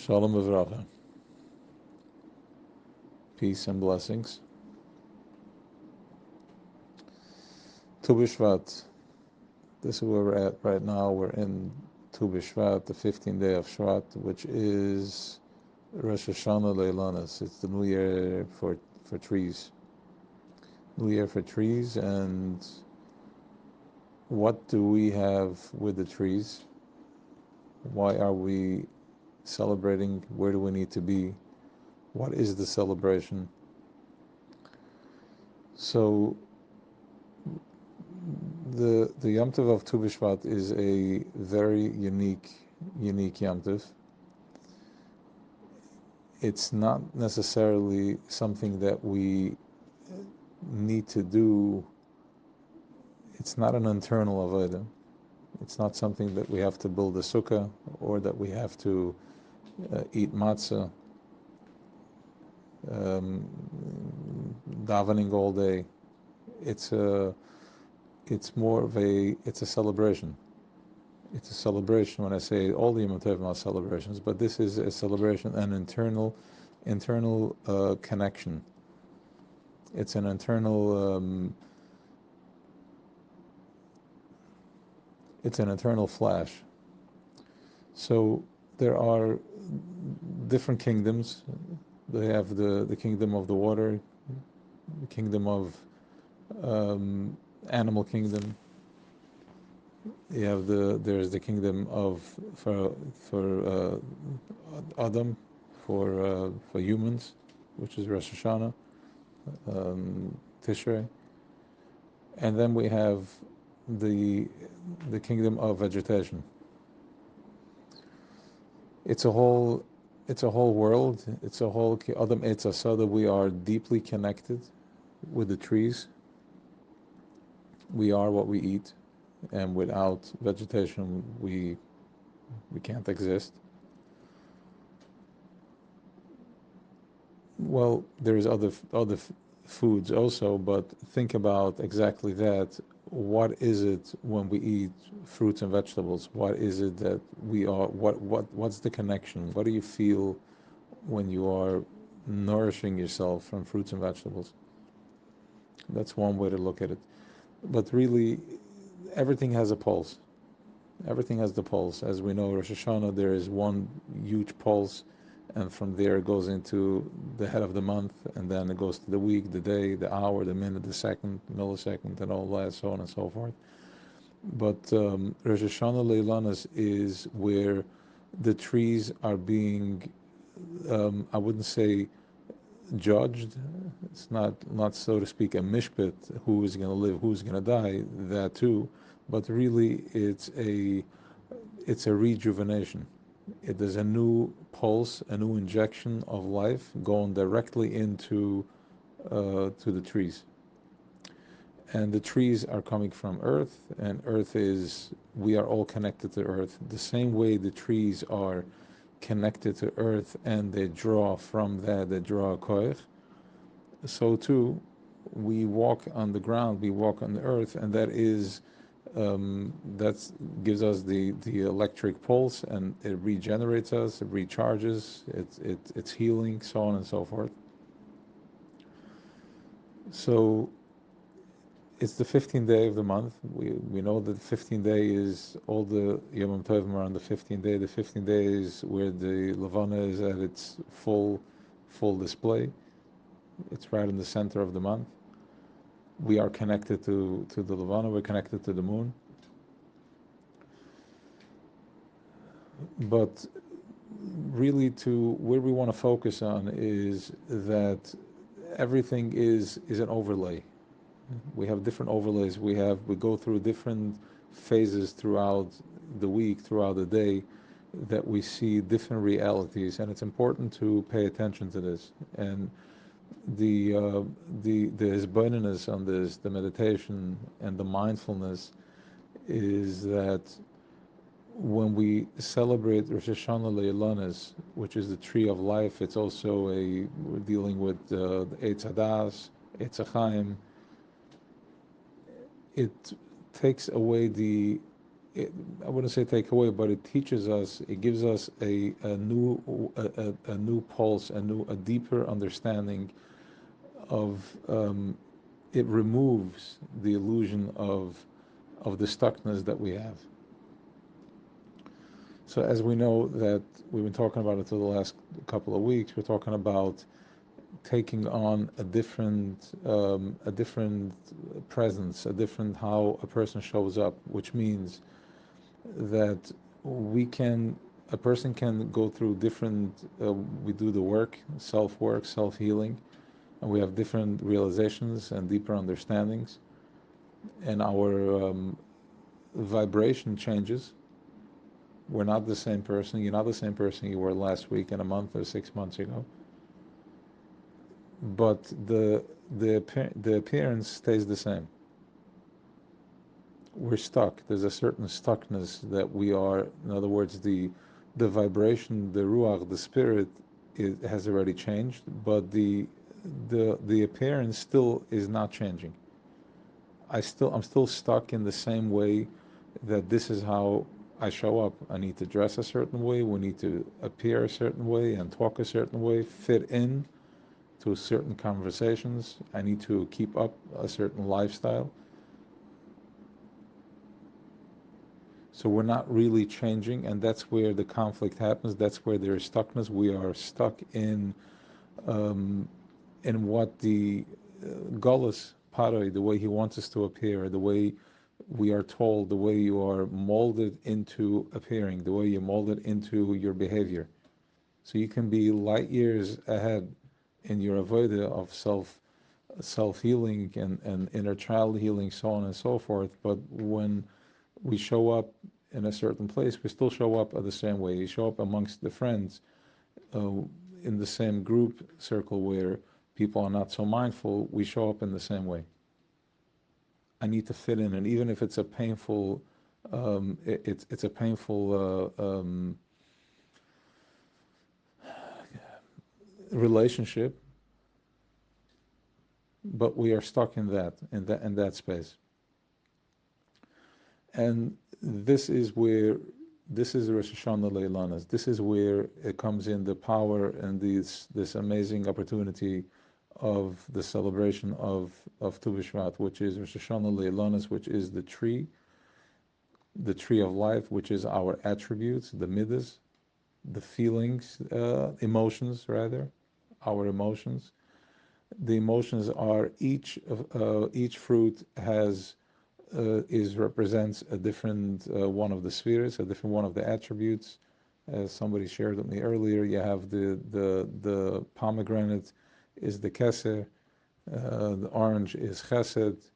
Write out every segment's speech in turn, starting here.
Shalom Uvracha. Peace and blessings. Tu B'Shvat. This is where we're at right now. We're in Tu B'Shvat, the 15th day of Shvat, which is Rosh Hashanah Leilanas. It's the New Year for trees. New Year for trees. And what do we have with the trees? Why are we celebrating? Where do we need to be? What is the celebration? So the Yom Tov of Tu B'Shvat is a very unique Yom Tov. It's not necessarily something that we need to do. It's not an internal avodah. It's not something that we have to build a sukkah or that we have to eat matzah, davening all day. It's a celebration. It's a celebration. When I say all the Yom Tov are celebrations, but this is a celebration, an internal connection. It's an internal flash. So there are different kingdoms. They have the kingdom of the water, the kingdom of animal kingdom. There's the kingdom of for Adam, for humans, which is Rosh Hashanah, Tishrei, and then we have the kingdom of vegetation. It's a whole world. It's a whole Adam Eitz Asada. We are deeply connected with the trees. We are what we eat, and without vegetation, we can't exist. Well, there's other foods also, but think about exactly that. What is it when we eat fruits and vegetables? What is it that we are? What's the connection? What do you feel when you are nourishing yourself from fruits and vegetables? That's one way to look at it. But really, everything has a pulse. Everything has the pulse. As we know, Rosh Hashanah, there is one huge pulse, and from there it goes into the head of the month, and then it goes to the week, the day, the hour, the minute, the second, millisecond, and all that, so on and so forth. But Rosh Hashanah Leilanas is where the trees are being, I wouldn't say judged. It's not so to speak a mishpat, who is going to live, who's going to die, that too, but really it's a rejuvenation. There's a new pulse, a new injection of life going directly into to the trees. And the trees are coming from earth, and earth is, we are all connected to earth. The same way the trees are connected to earth and they draw from that, they draw a koich, so too we walk on the ground, we walk on the earth, and that gives us the electric pulse, and it regenerates us, it recharges, it's healing, so on and so forth. So it's the 15th day of the month. We know that the 15th day is all the Yom Tovim are on the 15th day. The 15th day is where the Levana is at its full display. It's right in the center of the month. We are connected to the Levana. We're connected to the moon. But really, to where we want to focus on is that everything is an overlay. We have different overlays. We go through different phases throughout the week, throughout the day, that we see different realities, and it's important to pay attention to this. And the hisbonenus on this, the meditation and the mindfulness, is that when we celebrate Rosh Hashanah Leilanas, which is the tree of life, it's also we're dealing with the Eitz Hadas, Eitz Chaim. It takes away the I wouldn't say take away, but it teaches us, it gives us a new pulse, a deeper understanding of, it removes the illusion of the stuckness that we have. So as we know that we've been talking about it for the last couple of weeks, we're talking about taking on a different presence, a different how a person shows up, which means that a person can go through different, we do the work, self-work, self-healing, and we have different realizations and deeper understandings, and our vibration changes. We're not the same person. You're not the same person you were last week and a month or 6 months ago. But the appearance stays the same. We're stuck. There's a certain stuckness that we are. In other words, the vibration, the ruach, the spirit, it has already changed, but the appearance still is not changing. I'm still stuck in the same way that this is how I show up. I need to dress a certain way. We need to appear a certain way and talk a certain way, fit in to certain conversations. I need to keep up a certain lifestyle. So we're not really changing, and that's where the conflict happens. That's where there is stuckness. We are stuck in what the Gullus Paroi, the way he wants us to appear, the way we are told, the way you are molded into appearing, the way you're molded into your behavior. So you can be light years ahead in your avodah of self-healing and inner child healing, so on and so forth. But when we show up in a certain place, we still show up the same way. You show up amongst the friends, in the same group circle where people are not so mindful, we show up in the same way. I need to fit in, and even if it's a painful, it's a painful relationship, but we are stuck in that space. And this is Rosh Hashanah Leilanas. This is where it comes in the power and this amazing opportunity of the celebration of Tu B'Shvat, which is Rosh Hashanah Leilanas, which is the tree of life, which is our attributes, the midas, the feelings, emotions rather, our emotions. The emotions are each fruit represents a different one of the spheres, a different one of the attributes. As somebody shared with me earlier, you have the pomegranate is the keser, the orange is chesed,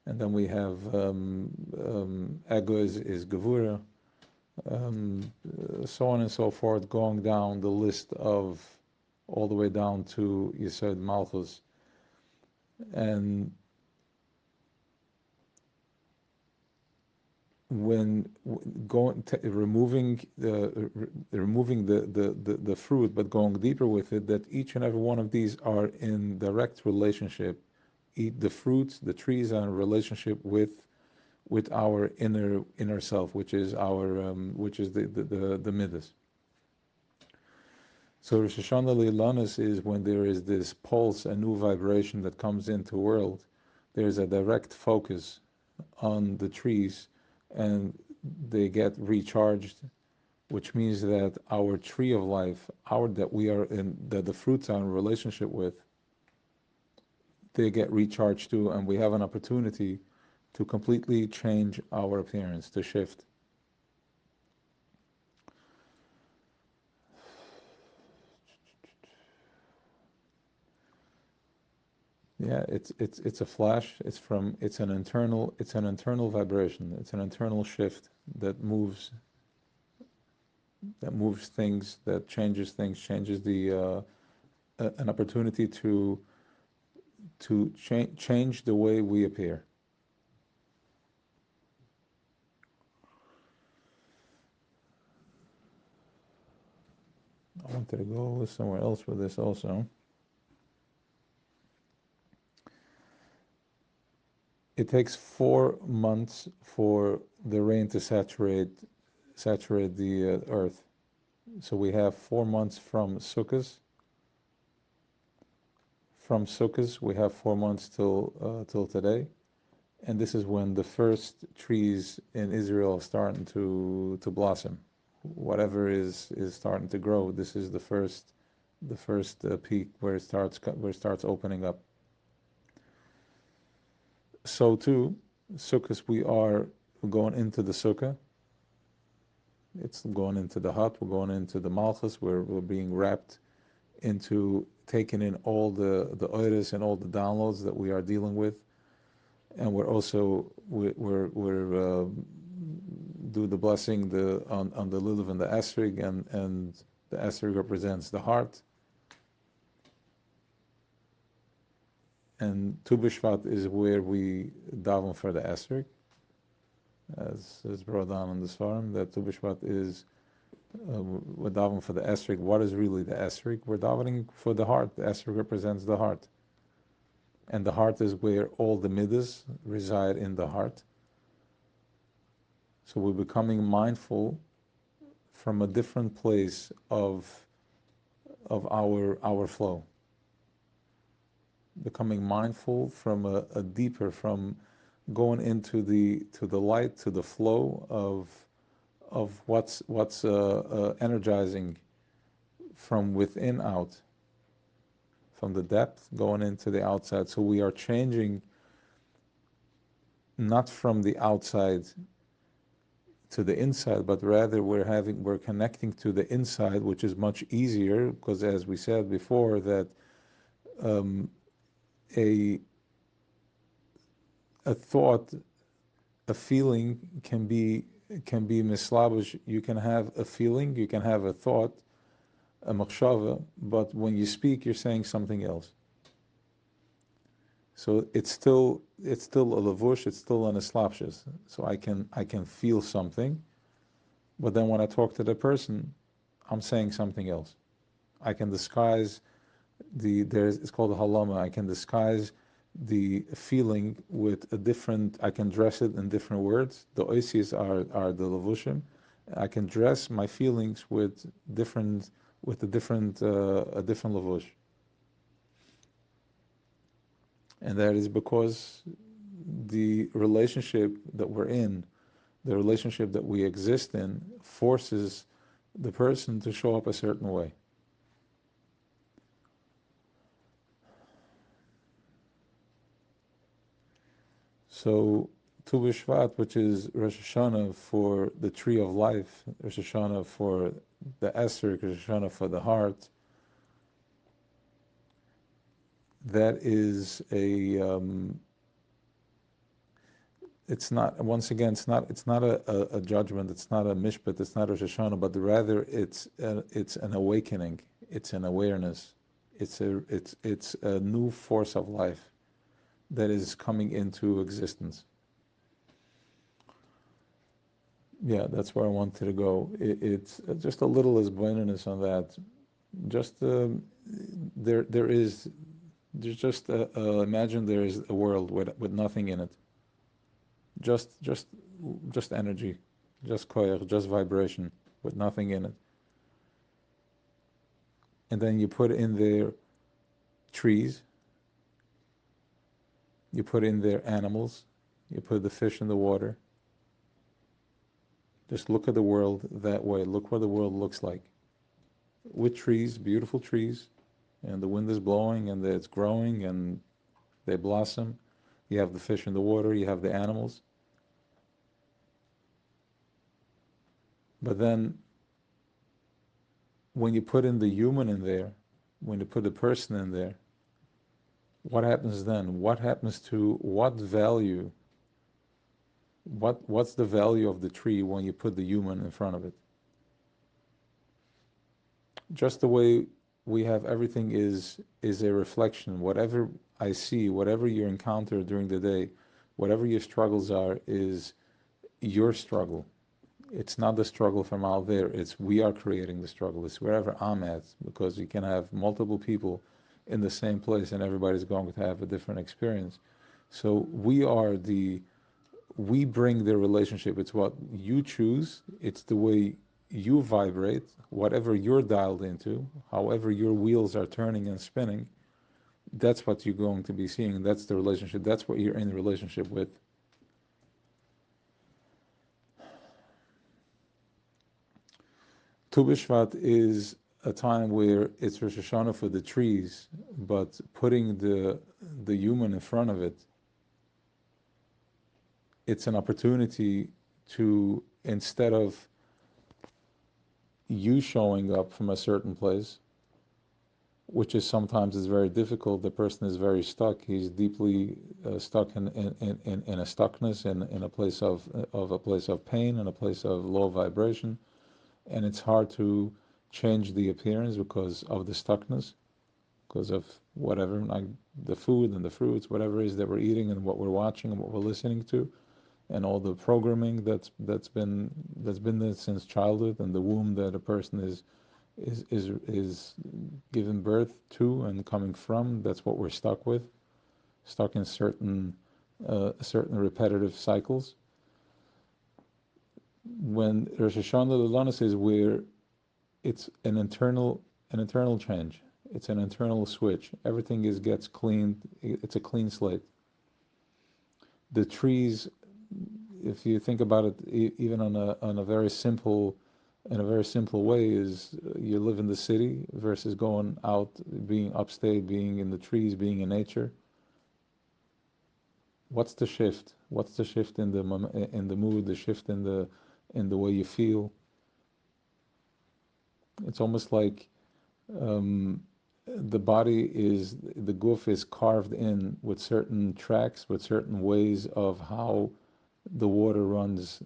and then we have egoz is gevura, so on and so forth, going down the list of all the way down to Yesod Malchus. And when removing the fruit, but going deeper with it, that each and every one of these are in direct relationship. The fruits, the trees are in relationship with our inner self, which is the midas. So Rosh Hashanah Leilanas is when there is this pulse, a new vibration that comes into the world. There's a direct focus on the trees, and they get recharged, which means that our tree of life, that the fruits are in relationship with, they get recharged too, and we have an opportunity to completely change our appearance, to shift. Yeah, it's a flash. It's an internal vibration. It's an internal shift that moves things, that changes things, changes an opportunity to change the way we appear. I wanted to go somewhere else with this also. it takes 4 months for the rain to saturate the earth. So we have 4 months from Sukkot. From Sukkot, we have 4 months till today, and this is when the first trees in Israel are starting to blossom. Whatever is starting to grow. This is the first peak where it starts opening up. So too, Sukkot, we are going into the Sukkah. It's going into the hut. We're going into the Malchus. We're being wrapped into taking in all the oiris and all the downloads that we are dealing with, and we're also we're do the blessing on the lulav and the esrig, and the esrig represents the heart, and Tu B'Shvat is where we daven for the esrig, as is brought down in the Svarim, that Tu B'Shvat is we're davening for the esrig. What is really the esrig? We're davening for the heart. The esrig represents the heart, and the heart is where all the midas reside, in the heart. So we're becoming mindful from a different place of our flow. Becoming mindful from a deeper, from going into the light, to the flow of what's energizing from within out, from the depth going into the outside. So we are changing not from the outside to the inside, but rather we're connecting to the inside, which is much easier, because as we said before, that a thought, a feeling can be mislavish. You can have a feeling, you can have a thought, a machshava, but when you speak, you're saying something else. So it's still a lavush, it's still an eslapshus. So I can feel something, but then when I talk to the person, I'm saying something else. I can disguise it's called a halama. I can disguise the feeling with a different. I can dress it in different words. The oisies are the lavushim. I can dress my feelings with a different lavush, and that is because the relationship that we're in, the relationship that we exist in, forces the person to show up a certain way. So Tu B'Shvat, which is Rosh Hashanah for the tree of life, Rosh Hashanah for the esrog, Rosh Hashanah for the heart, that is it's not, once again, it's not a judgment, it's not a mishpat, it's not Rosh Hashanah, but rather it's an awakening, it's an awareness, it's a new force of life that is coming into existence. Yeah, that's where I wanted to go. It's just a little isboinus on that. Just there's just imagine there is a world with nothing in it. Just energy, just koyach, just vibration, with nothing in it. And then you put in there trees, you put in there animals, you put the fish in the water. Just look at the world that way. Look what the world looks like. With trees, beautiful trees, and the wind is blowing, and it's growing, and they blossom. You have the fish in the water, you have the animals. But then, when you put in the human in there, when you put the person in there, what happens then? What happens to what value? What's the value of the tree when you put the human in front of it? Just the way we have everything is a reflection. Whatever I see, whatever you encounter during the day, whatever your struggles are, is your struggle. It's not the struggle from out there. It's we are creating the struggle. It's wherever I'm at, because you can have multiple people in the same place and everybody's going to have a different experience. So we bring the relationship. It's what you choose. It's the way you vibrate, whatever you're dialed into, however your wheels are turning and spinning. That's what you're going to be seeing. That's the relationship. That's what you're in the relationship with. Tu B'Shvat is a time where it's Rosh Hashanah for the trees, but putting the human in front of it, it's an opportunity to, instead of you showing up from a certain place, which is sometimes is very difficult. The person is very stuck. He's deeply stuck in a stuckness, in a place of a place of pain, in a place of low vibration, and it's hard to change the appearance because of the stuckness, because of whatever, like the food and the fruits, whatever it is that we're eating and what we're watching and what we're listening to, and all the programming that's been there since childhood and the womb that a person is given birth to and coming from. That's what we're stuck with, stuck in certain repetitive cycles. When Rosh Hashanah Lulanis is where it's an internal change. It's an internal switch. Everything gets cleaned. It's a clean slate. The trees, if you think about it, even on a very simple, in a very simple way, is you live in the city versus going out, being upstate, being in the trees, being in nature. What's the shift? What's the shift in the mood? The shift in the way you feel? It's almost like the goof is carved in with certain tracks, with certain ways of how the water runs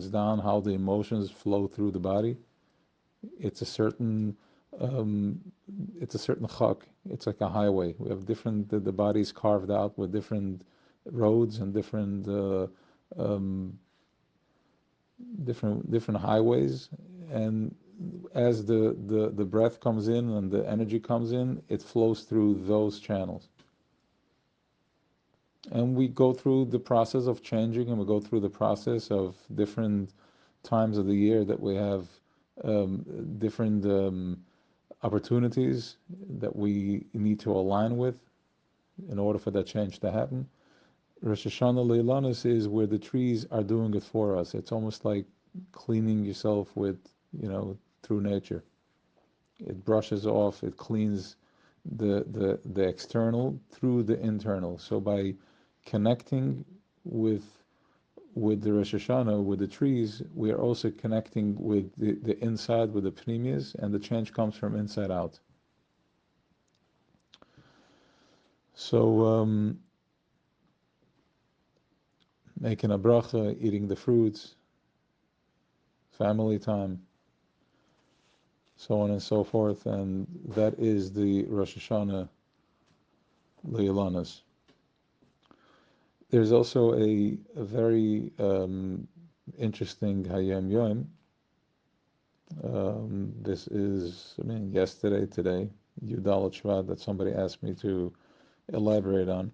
down, how the emotions flow through the body. It's a certain um, it's a certain chak. It's like a highway. We have the body's carved out with different roads and um, different highways, and as the breath comes in and the energy comes in, it flows through those channels. And we go through the process of changing, and we go through the process of different times of the year that we have different opportunities that we need to align with in order for that change to happen. Rosh Hashanah Leilanis is where the trees are doing it for us. It's almost like cleaning yourself with, through nature. It brushes off, it cleans the external through the internal. So by connecting with the Rosh Hashanah, with the trees, we are also connecting with the inside, with the pneumias, and the change comes from inside out. So making a bracha, eating the fruits, family time, so on and so forth, and that is the Rosh Hashanah Leilanas. There's also a very interesting Hayom Yom. This is, yesterday, today, Yudal Shvat, that somebody asked me to elaborate on.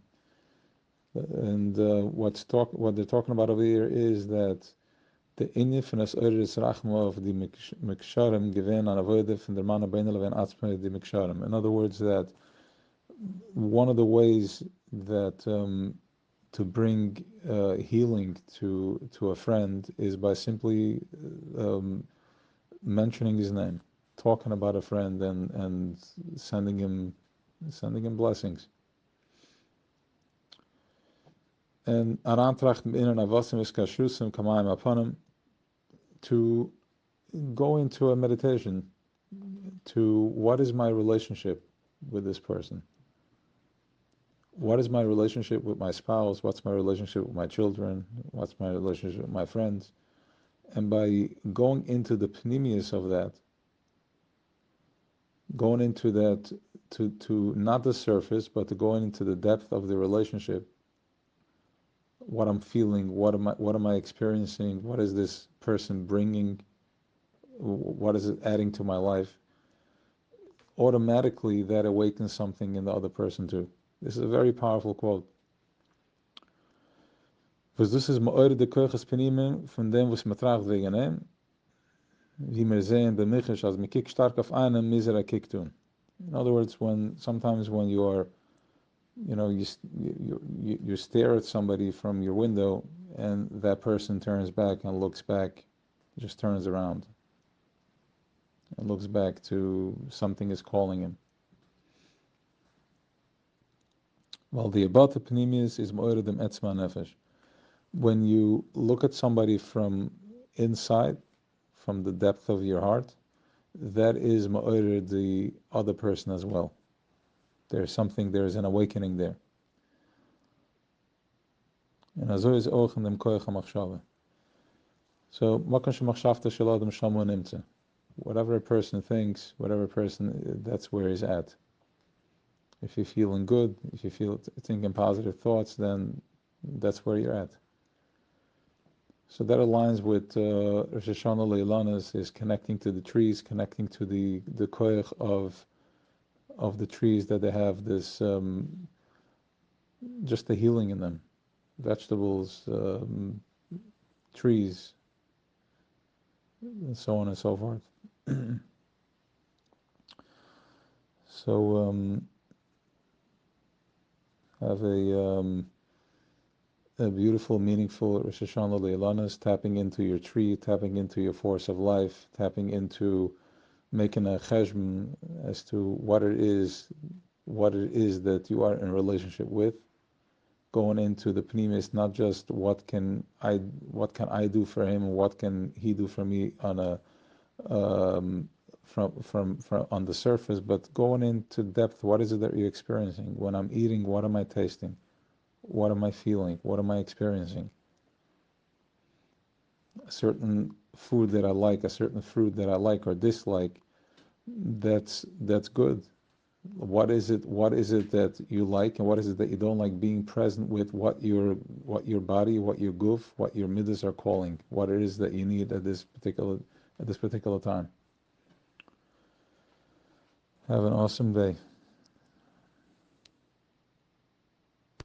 And what they're talking about over here is that the inyan von das Eures Rachma of the Miksharim given an avoide von der Mann Beinele ven Atzme the Miksharim. In other words, that one of the ways that to bring healing to a friend is by simply mentioning his name, talking about a friend, and sending him blessings. And arantracht in an avasim is kashrusim kamayim apanim, to go into a meditation to what is my relationship with this person. What is my relationship with my spouse? What's my relationship with my children? What's my relationship with my friends? And by going into the pneumius of that, going into that, to not the surface, but to go into the depth of the relationship, what I'm feeling, what am I experiencing, what is this person bringing, what is it adding to my life, automatically that awakens something in the other person too. This is a very powerful quote. Was das ist Ma'or de Koiches Penimim von dem, was man tracht wegen ihm, wie wir sehen, bei Michisch, als man kickt stark auf einen, misera kickt tun. In other words, sometimes when you are, you stare at somebody from your window, and that person turns back and looks back, just turns around, and looks back to something is calling him. While the Abata Pnimius is Ma'or dem Etzma Nefesh. When you look at somebody from inside, from the depth of your heart, that is ma'or the other person as well. There's an awakening there. And azo is och in dem koich ha-machshava. So, whatever a person thinks, that's where he's at. If you're feeling good, if you feel thinking positive thoughts, then that's where you're at. So that aligns with Rosh Hashanah Leilanas, is connecting to the trees, connecting to the koich of the trees, that they have this just the healing in them. Vegetables, trees, and so on and so forth. So have a beautiful, meaningful Rosh Hashanah Leilanas, tapping into your tree, tapping into your force of life, tapping into making a cheshbon as to what it is that you are in relationship with. Going into the pnimis, not just what can I do for him, what can he do for me on a from on the surface, but going into depth. What is it that you're experiencing? When I'm eating, what am I tasting? What am I feeling? What am I experiencing? A certain food that I like, a certain fruit that I like or dislike, that's good. What is it that you like, and what is it that you don't like? Being present with what your body, what your guf, what your midas are calling, what it is that you need at this particular time. Have an awesome day.